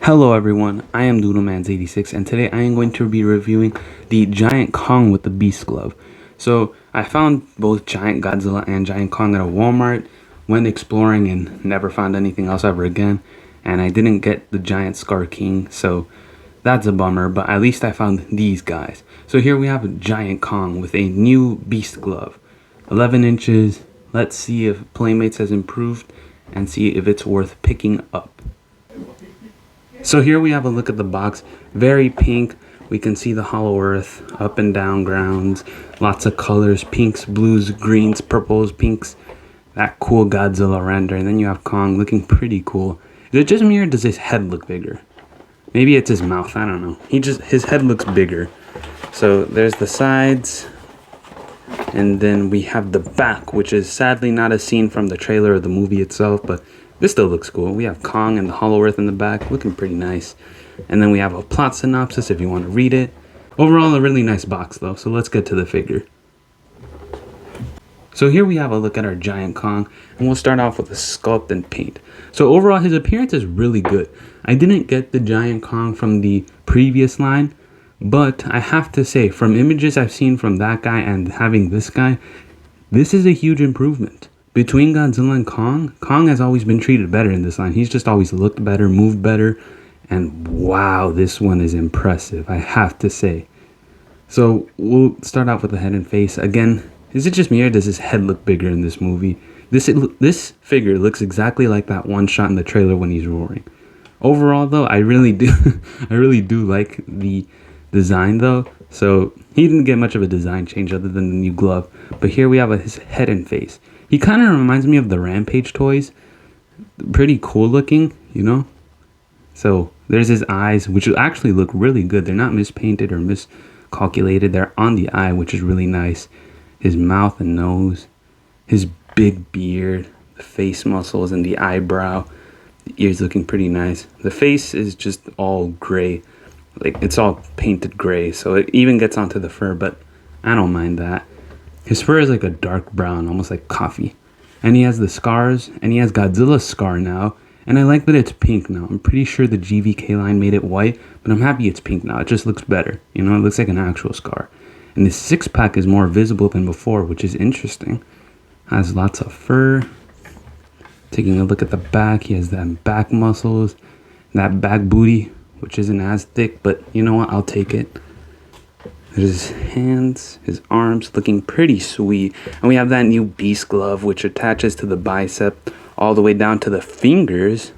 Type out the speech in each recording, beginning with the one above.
Hello everyone, I am Doodlemans86 and today I am going to be reviewing the Giant Kong with the Beast Glove. So I found both Giant Godzilla and Giant Kong at a Walmart, went exploring and never found anything else ever again, and I didn't get the Giant Scar King, so that's a bummer, but at least I found these guys. So here we have a Giant Kong with a new Beast Glove, 11 inches. Let's see if Playmates has improved and see if it's worth picking up. So here we have a look at the box, very pink. We can see the hollow earth, up and down grounds, lots of colors, pinks, blues, greens, purples, pinks, that cool Godzilla render. And then you have Kong looking pretty cool. Is it just me or does his head look bigger? Maybe it's his mouth, I don't know. His head looks bigger. So there's the sides, and then we have the back, which is sadly not a scene from the trailer or the movie itself, but this still looks cool. We have Kong and the hollow earth in the back, looking pretty nice. And then we have a plot synopsis if you want to read it. Overall, a really nice box though, so let's get to the figure. So here we have a look at our Giant Kong, and we'll start off with the sculpt and paint. So overall, his appearance is really good. I didn't get the Giant Kong from the previous line, but I have to say, from images I've seen from that guy and having this guy, this is a huge improvement. Between Godzilla and Kong, Kong has always been treated better in this line. He's just always looked better, moved better, and wow, this one is impressive, I have to say. So we'll start off with the head and face. Again, is it just me or does his head look bigger in this movie? This figure looks exactly like that one shot in the trailer when he's roaring. Overall though, I really do like the design though. So he didn't get much of a design change other than the new glove. But here we have his head and face. He kind of reminds me of the Rampage toys. Pretty cool looking, you know? So there's his eyes, which actually look really good. They're not mispainted or miscalculated. They're on the eye, which is really nice. His mouth and nose, his big beard, the face muscles and the eyebrow. The ears looking pretty nice. The face is just all gray. Like, it's all painted gray, so it even gets onto the fur, but I don't mind that. His fur is like a dark brown, almost like coffee. And he has the scars, and he has Godzilla's scar now. And I like that it's pink now. I'm pretty sure the GVK line made it white, but I'm happy it's pink now. It just looks better. You know, it looks like an actual scar. And his six-pack is more visible than before, which is interesting. Has lots of fur. Taking a look at the back, he has that back muscles, that back booty, which isn't as thick, but you know what? I'll take it. There's his hands, his arms looking pretty sweet. And we have that new Beast Glove, which attaches to the bicep all the way down to the fingers.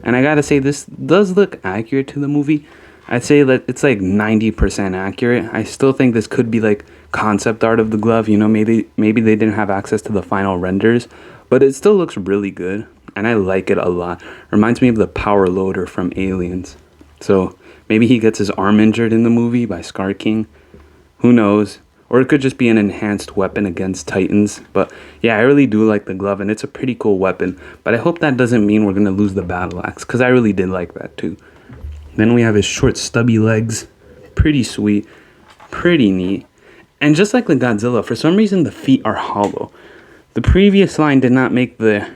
And I gotta say, this does look accurate to the movie. I'd say that it's like 90% accurate. I still think this could be like concept art of the glove. You know, maybe they didn't have access to the final renders, but it still looks really good. And I like it a lot. Reminds me of the power loader from Aliens. So maybe he gets his arm injured in the movie by Scar King. Who knows? Or it could just be an enhanced weapon against Titans. But yeah, I really do like the glove, and it's a pretty cool weapon. But I hope that doesn't mean we're going to lose the battle axe, because I really did like that too. Then we have his short stubby legs. Pretty sweet. Pretty neat. And just like the Godzilla, for some reason the feet are hollow. The previous line did not make the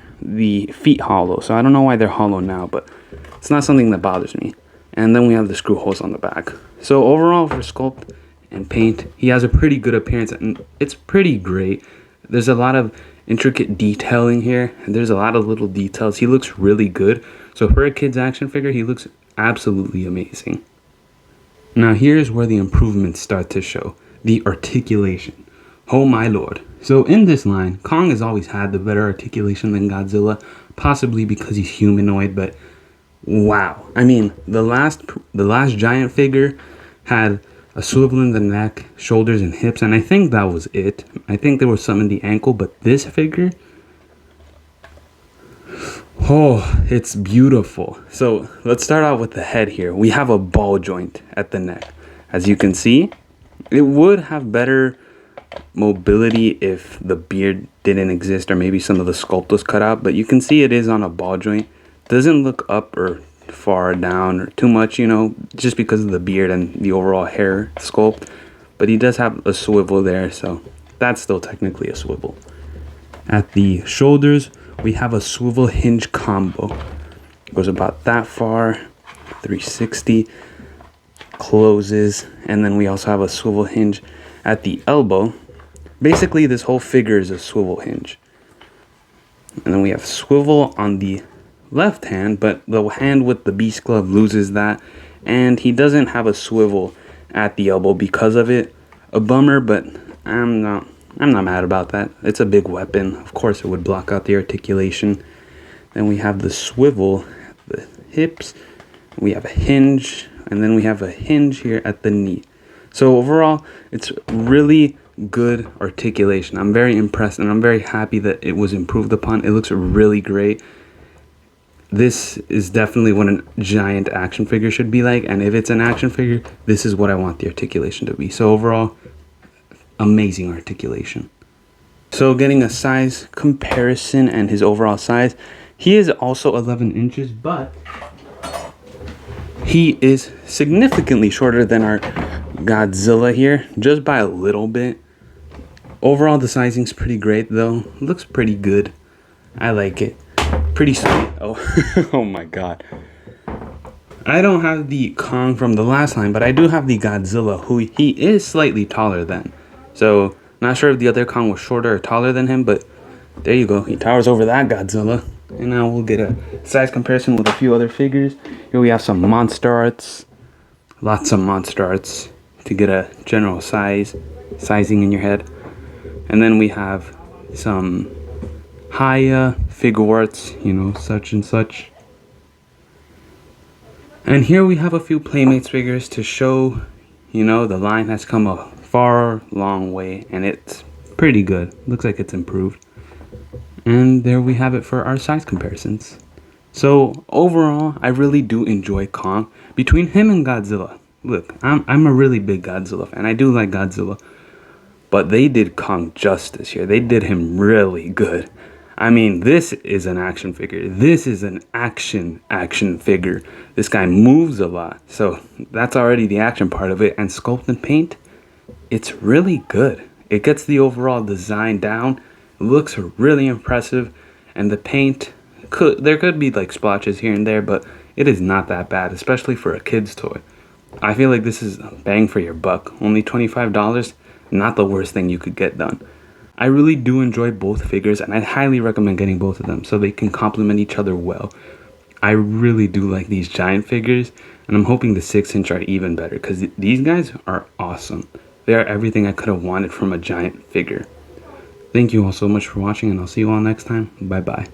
feet hollow, so I don't know why they're hollow now, but it's not something that bothers me. And then we have the screw holes on the back. So overall, for sculpt and paint, he has a pretty good appearance, and it's pretty great. There's a lot of intricate detailing here, and there's a lot of little details. He looks really good. So for a kid's action figure, he looks absolutely amazing. Now here's where the improvements start to show. The articulation. Oh my lord. So in this line, Kong has always had the better articulation than Godzilla, possibly because he's humanoid, but wow. I mean, the last giant figure had a swivel in the neck, shoulders, and hips, and I think that was it. I think there was some in the ankle, but this figure, oh, it's beautiful. So let's start out with the head here. We have a ball joint at the neck. As you can see, it would have better mobility if the beard didn't exist, or maybe some of the sculpt was cut out, but you can see it is on a ball joint. Doesn't look up or far down or too much, you know, just because of the beard and the overall hair sculpt. But he does have a swivel there, so that's still technically a swivel. At the shoulders, we have a swivel hinge combo. Goes about that far. 360, closes, and then we also have a swivel hinge at the elbow. Basically, this whole figure is a swivel hinge. And then we have swivel on the left hand, but the hand with the beast glove loses that, and he doesn't have a swivel at the elbow because of it. A bummer, but I'm not mad about that. It's a big weapon. Of course, it would block out the articulation. Then we have the swivel at the hips. We have a hinge, and then we have a hinge here at the knee. So overall, it's really good articulation. I'm very impressed, and I'm very happy that it was improved upon. It looks really great. This is definitely what a giant action figure should be like, and if it's an action figure, this is what I want the articulation to be. So overall, amazing articulation. So getting a size comparison and his overall size, he is also 11 inches, but he is significantly shorter than our Godzilla here, just by a little bit. Overall, the sizing's pretty great though. Looks pretty good. I like it. Pretty sweet. Oh, oh my god. I don't have the Kong from the last line, but I do have the Godzilla, who he is slightly taller than. So, not sure if the other Kong was shorter or taller than him, but there you go. He towers over that Godzilla. And now we'll get a size comparison with a few other figures. Here we have some monster arts. Lots of monster arts to get a general sizing in your head. And then we have some Haya figure arts, you know, such and such. And here we have a few Playmates figures to show, you know, the line has come a far long way, and it's pretty good. Looks like it's improved. And there we have it for our size comparisons. So overall, I really do enjoy Kong. Between him and Godzilla, look, I'm a really big Godzilla fan. I do like Godzilla. But they did Kong justice here. They did him really good. I mean, this is an action figure. This is an action figure. This guy moves a lot. So that's already the action part of it. And sculpt and paint, it's really good. It gets the overall design down. It looks really impressive. And the paint, there could be like splotches here and there, but it is not that bad, especially for a kid's toy. I feel like this is a bang for your buck. Only $25. Not the worst thing you could get done. I really do enjoy both figures, and I highly recommend getting both of them so they can complement each other well. I really do like these giant figures, and I'm hoping the 6-inch are even better because these guys are awesome. They are everything I could have wanted from a giant figure. Thank you all so much for watching, and I'll see you all next time. Bye bye.